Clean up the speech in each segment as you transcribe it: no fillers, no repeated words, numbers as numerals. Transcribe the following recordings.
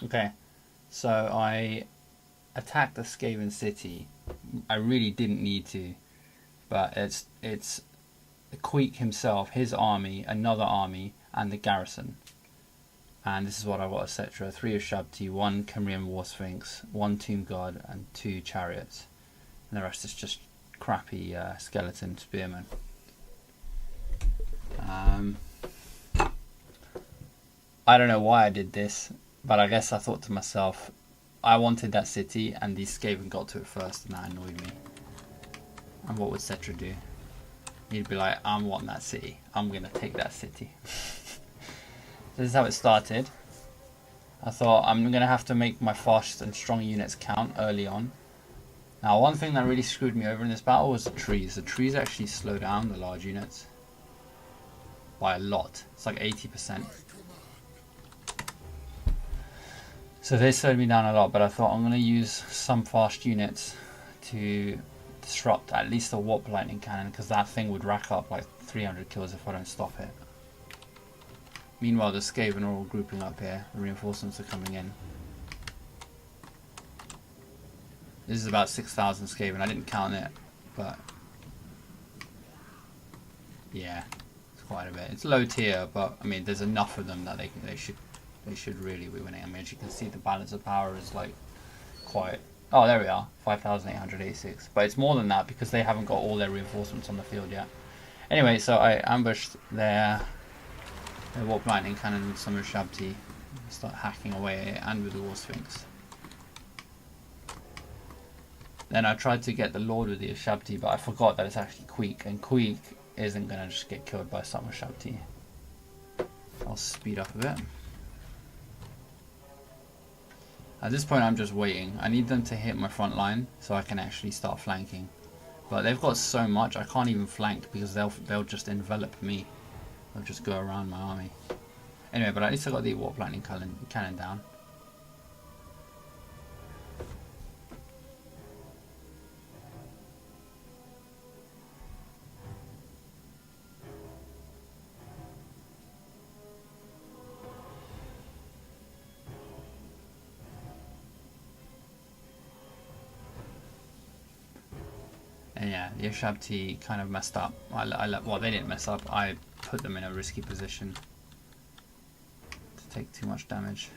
Okay, so I attacked the Skaven city. I really didn't need to, but it's Queek himself, his army, another army, and the garrison. And this is what I got: Settra, 3 Ushabti, 1 Khemrian War Sphinx, 1 Tomb Guard, and 2 chariots. And the rest is just crappy skeleton spearmen. I don't know why I did this, but I guess I thought to myself, I wanted that city, and these Skaven got to it first, and that annoyed me. And what would Settra do? He'd be like, I want that city. I'm going to take that city. This is how it started. I thought, I'm going to have to make my fast and strong units count early on. Now, one thing that really screwed me over in this battle was the trees. The trees actually slow down the large units by a lot. It's like 80%. So they slowed me down a lot, but I thought I'm going to use some fast units to disrupt at least the warp lightning cannon, because that thing would rack up like 300 kills if I don't stop it. Meanwhile, the Skaven are all grouping up here. The reinforcements are coming in. This is about 6,000 Skaven. I didn't count it, but yeah, it's quite a bit. It's low tier, but I mean, there's enough of them that they should really be winning. I mean, as you can see, the balance of power is like quite... Oh, there we are, 5,886. But it's more than that because they haven't got all their reinforcements on the field yet. Anyway, so I ambushed their warp lightning cannon with some Ushabti. Start hacking away, and with the War Sphinx. Then I tried to get the Lord with the Ushabti, but I forgot that it's actually Queek, and Queek isn't going to just get killed by some Ushabti. I'll speed up a bit. At this point I'm just waiting. I need them to hit my front line so I can actually start flanking. But they've got so much I can't even flank because they'll just envelop me. They'll just go around my army. Anyway, but at least I got the warp lightning cannon down. And yeah, the Ushabti kind of messed up. Well, they didn't mess up. I put them in a risky position to take too much damage.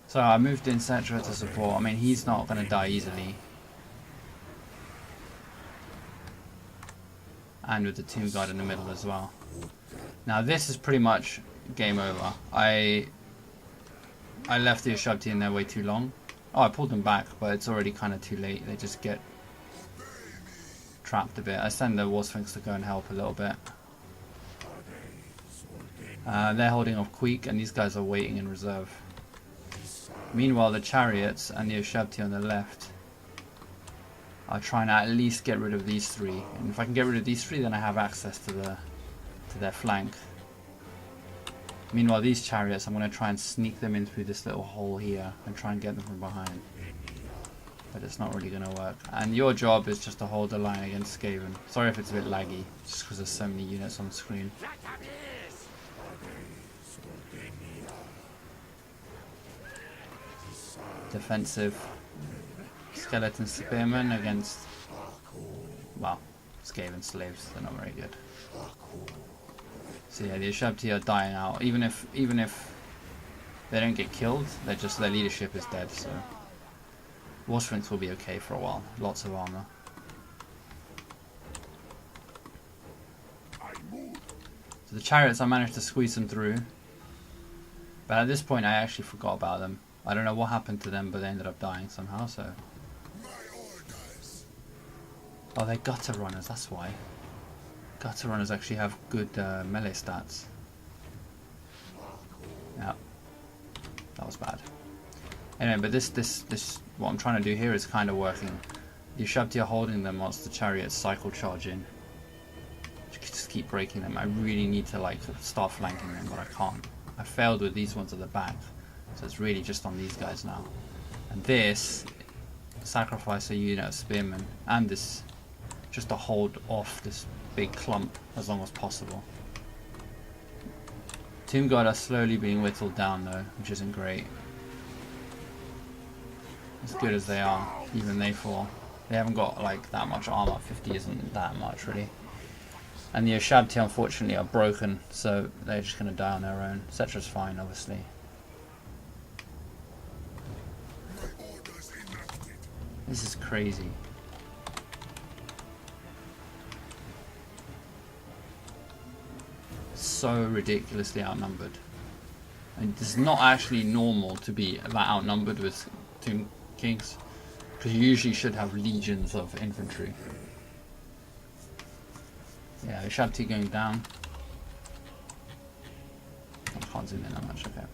So I moved in Settra to support. I mean, he's not going to die easily. And with the Tomb Guard in the middle as well. Now this is pretty much game over. I left the Ushabti in there way too long. Oh, I pulled them back, but it's already kind of too late. They just get trapped a bit. I send the War Sphinx to go and help a little bit. They're holding off Queek, and these guys are waiting in reserve. Meanwhile, the chariots and the Ushabti on the left are trying to at least get rid of these 3. And if I can get rid of these 3, then I have access to their flank. Meanwhile, these chariots, I'm going to try and sneak them in through this little hole here and try and get them from behind. But it's not really going to work. And your job is just to hold the line against Skaven. Sorry if it's a bit laggy, just because there's so many units on the screen. Defensive skeleton spearmen against, well, Skaven slaves. They're not very good. So yeah, the Ushabti are dying out. Even if they don't get killed, their leadership is dead. So War Sphinx will be okay for a while. Lots of armor. So the chariots, I managed to squeeze them through, but at this point I actually forgot about them. I don't know what happened to them, but they ended up dying somehow, so... Oh, they're gutter runners, that's why. Gutter runners actually have good melee stats. Yeah. That was bad. Anyway, but this what I'm trying to do here is kind of working. The Ushabti are holding them whilst the chariots cycle charge in. just keep breaking them. I really need to like start flanking them, but I can't. I failed with these ones at the back, so it's really just on these guys now. And this sacrifice a unit of spearmen and this just to hold off this big clump as long as possible. Tomb Guard are slowly being whittled down though, which isn't great. As good as they are, even they fall. They haven't got like that much armor. 50 isn't that much really. And the Ushabti unfortunately are broken, so they're just going to die on their own. Settra's fine, obviously. This is crazy. So ridiculously outnumbered. And it's not actually normal to be that outnumbered with Tomb Kings, because you usually should have legions of infantry. Yeah, Ushabti going down. I can't zoom in that much, okay.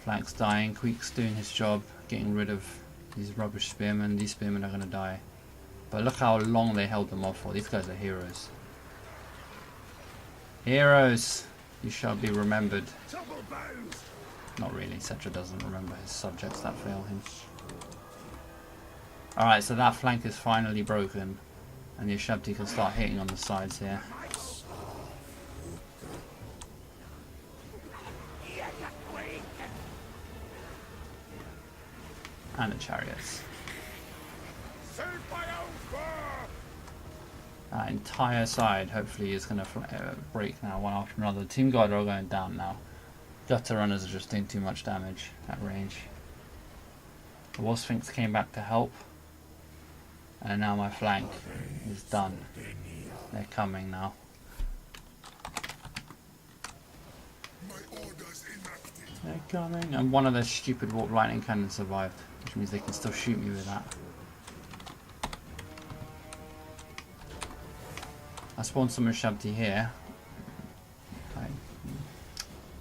Flank's dying, Queek's doing his job, getting rid of these rubbish spearmen. These spearmen are going to die. But look how long they held them off for. These guys are heroes. Heroes! You shall be remembered. Not really, Settra doesn't remember his subjects that fail him. Alright, so that flank is finally broken. And the Ushabti can start hitting on the sides here. And the chariots. That entire side hopefully is going to break now one after another. The Tomb Guard are all going down now. Gutter runners are just doing too much damage at range. The War Sphinx came back to help. And now my flank is done. They're coming now. They're coming. And one of their stupid warp lightning cannons survived, which means they can still shoot me with that. I spawned some Ushabti here. I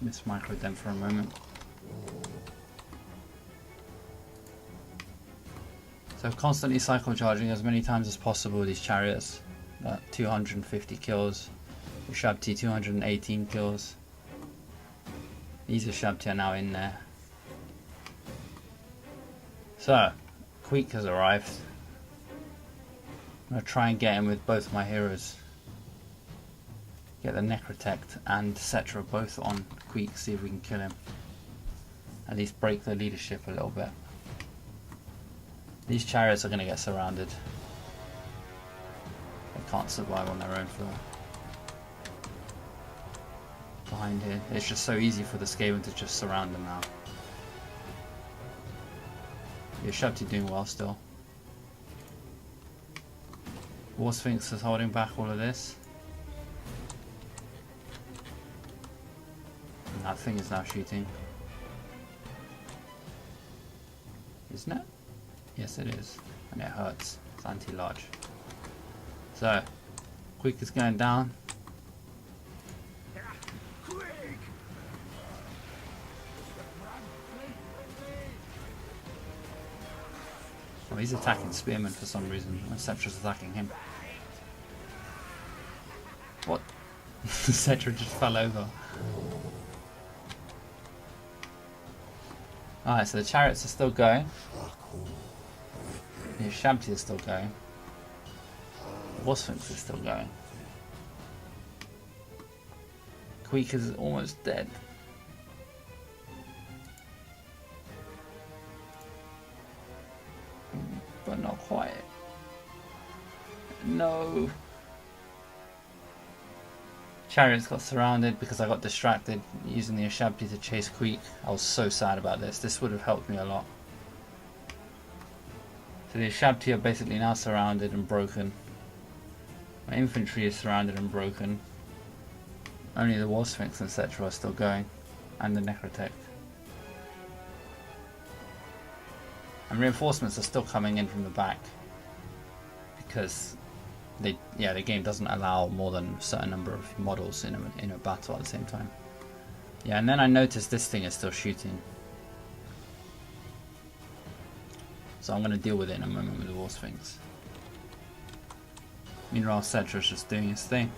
mismicroed them for a moment. So constantly cycle charging as many times as possible with these chariots. 250 kills. Ushabti 218 kills. These Ushabti are now in there. So, Queek has arrived. I'm going to try and get him with both my heroes. Get the Necrotect and Settra both on Queek, see if we can kill him. At least break the leadership a little bit. These chariots are going to get surrounded. They can't survive on their own floor. Behind here. It's just so easy for the Skaven to just surround them now. The Ushabti doing well still. War Sphinx is holding back all of this. And that thing is now shooting. Isn't it? Yes it is. And it hurts. It's anti-large. So, Queek is going down. Oh, he's attacking Spearmen for some reason, and Settra's attacking him. What? Settra just fell over. Alright, so the chariots are still going. The Ushabti is still going. The War Sphinx is still going. Queek is almost dead. But not quite. No. Chariots got surrounded because I got distracted using the Ushabti to chase Queek. I was so sad about this. This would have helped me a lot. So the Ushabti are basically now surrounded and broken. My infantry is surrounded and broken. Only the War Sphinx and Settra are still going. And the Necrotect. And reinforcements are still coming in from the back. Because the game doesn't allow more than a certain number of models in a battle at the same time. Yeah, and then I noticed this thing is still shooting. So I'm going to deal with it in a moment with the War Sphinx. Meanwhile, Settra's just doing his thing.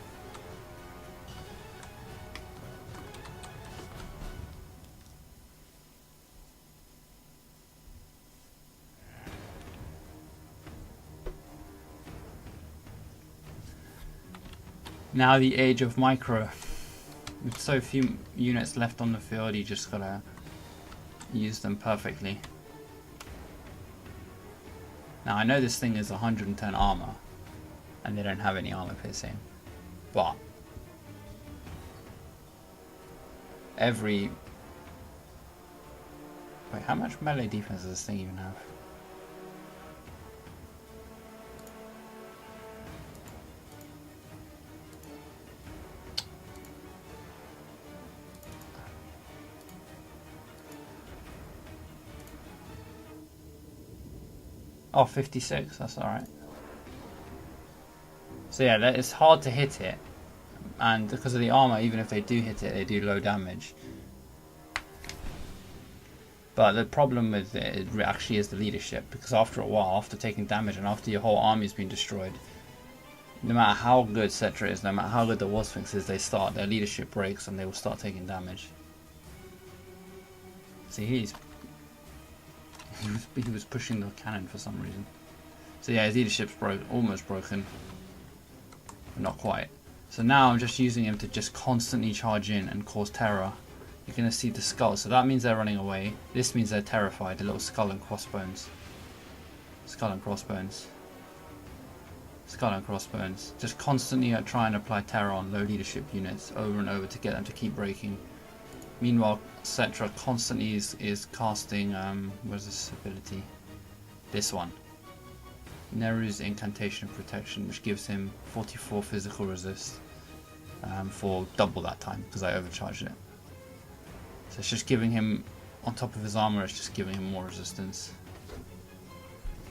Now the age of micro. With so few units left on the field, you just gotta use them perfectly. Now I know this thing is 110 armor, and they don't have any armor piercing, but every... Wait, how much melee defense does this thing even have? Oh, 56, that's alright. So yeah, it's hard to hit it, and because of the armor, even if they do hit it, they do low damage. But the problem with it actually is the leadership, because after a while, after taking damage and after your whole army's been destroyed, no matter how good Settra is, no matter how good the War Sphinx is, their leadership breaks and they will start taking damage. See, he was pushing the cannon for some reason. So yeah, his leadership's almost broken. But not quite. So now I'm just using him to just constantly charge in and cause terror. You're going to see the skull. So that means they're running away. This means they're terrified. The little skull and crossbones. Skull and crossbones. Skull and crossbones. Just constantly try and apply terror on low leadership units over and over to get them to keep breaking. Meanwhile, Settra constantly is casting, where's this ability? This one. Neru's Incantation of Protection, which gives him 44 physical resist for double that time, because I overcharged it. So it's just giving him, on top of his armor, it's just giving him more resistance.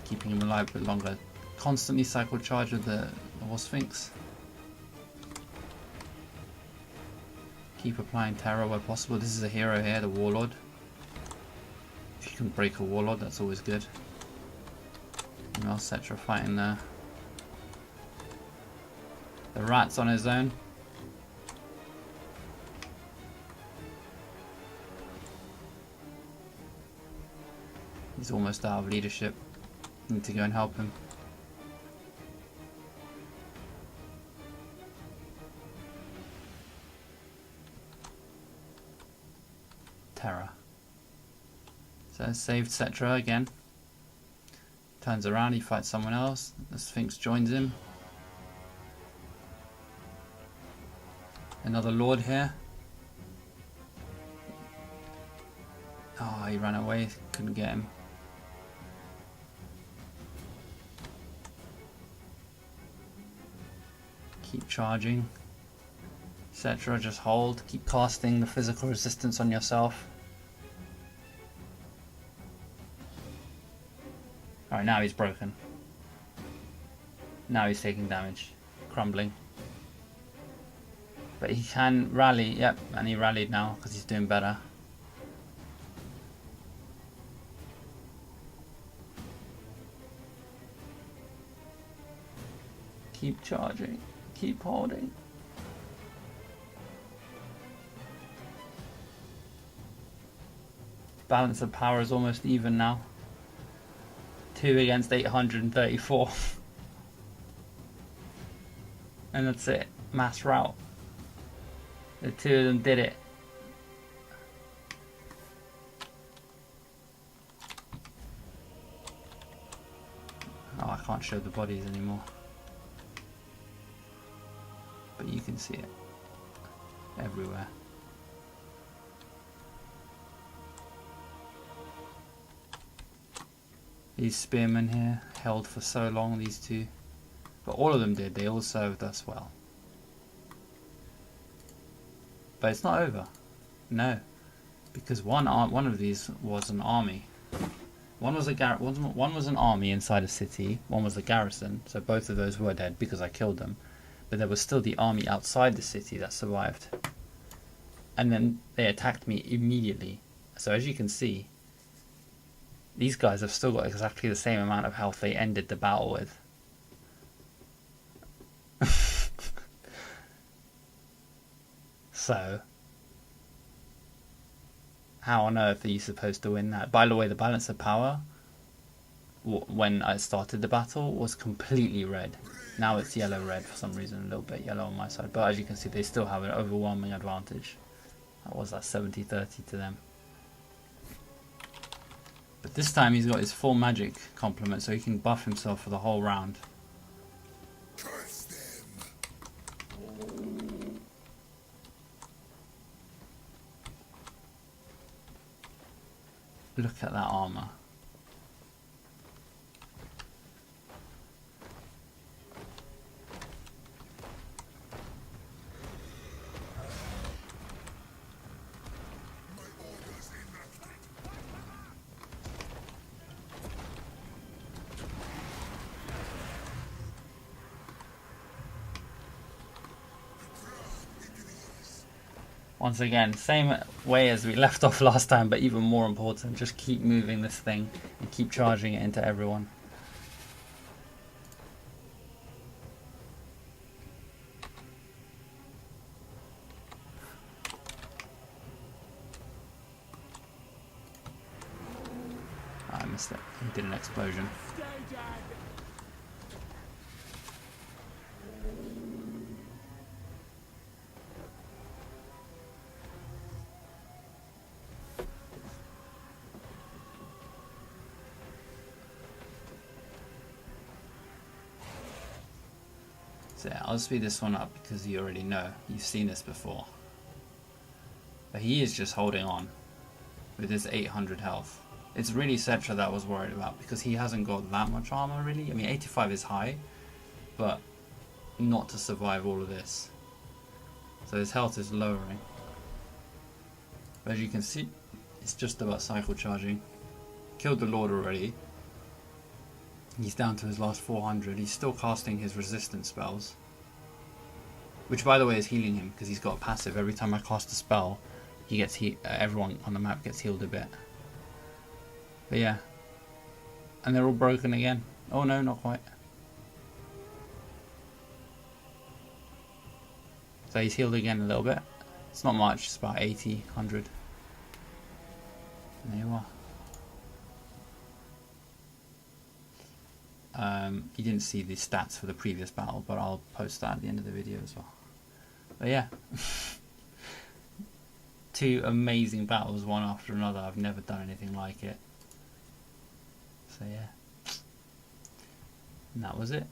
Keeping him alive a bit longer. Constantly cycle charge with the War Sphinx. Keep applying terror where possible. This is a hero here, the Warlord. If you can break a Warlord, that's always good. Meanwhile, Settra fighting the rats on his own. He's almost out of leadership. Need to go and help him. Terror. So saved Settra again. Turns around, he fights someone else. The Sphinx joins him. Another Lord here. Oh, he ran away, couldn't get him. Keep charging. Settra, just hold. Keep casting the physical resistance on yourself. Alright, now he's broken. Now he's taking damage. Crumbling. But he can rally, yep, and he rallied now because he's doing better. Keep charging. Keep holding. Balance of power is almost even now. 2 against 834. And that's it. Mass rout. The two of them did it. Oh, I can't show the bodies anymore. But you can see it. Everywhere. These spearmen here held for so long, these two. But all of them did, they all served us well. But it's not over. No. Because one of these was an army. One was an army inside a city, one was a garrison, so both of those were dead because I killed them. But there was still the army outside the city that survived. And then they attacked me immediately. So as you can see, these guys have still got exactly the same amount of health they ended the battle with. So, how on earth are you supposed to win that? By the way, the balance of power, when I started the battle, was completely red. Now it's yellow-red for some reason, a little bit yellow on my side. But as you can see, they still have an overwhelming advantage. That was like 70-30 to them. But this time he's got his full magic complement, so he can buff himself for the whole round. Look at that armor. Once again, same way as we left off last time, but even more important. Just keep moving this thing and keep charging it into everyone. Oh, I missed it. He did an explosion. So yeah, I'll speed this one up because you already know. You've seen this before. But he is just holding on with his 800 health. It's really Settra that I was worried about because he hasn't got that much armor really. I mean 85 is high, but not to survive all of this. So his health is lowering. But as you can see, it's just about cycle charging. Killed the Lord already. He's down to his last 400. He's still casting his resistance spells. Which by the way is healing him because he's got a passive. Every time I cast a spell, he gets everyone on the map gets healed a bit. But yeah. And they're all broken again. Oh no, not quite. So he's healed again a little bit. It's not much, it's about 80, 100. And there you are. You didn't see the stats for the previous battle, but I'll post that at the end of the video as well. But yeah. Two amazing battles, one after another. I've never done anything like it. So yeah. And that was it.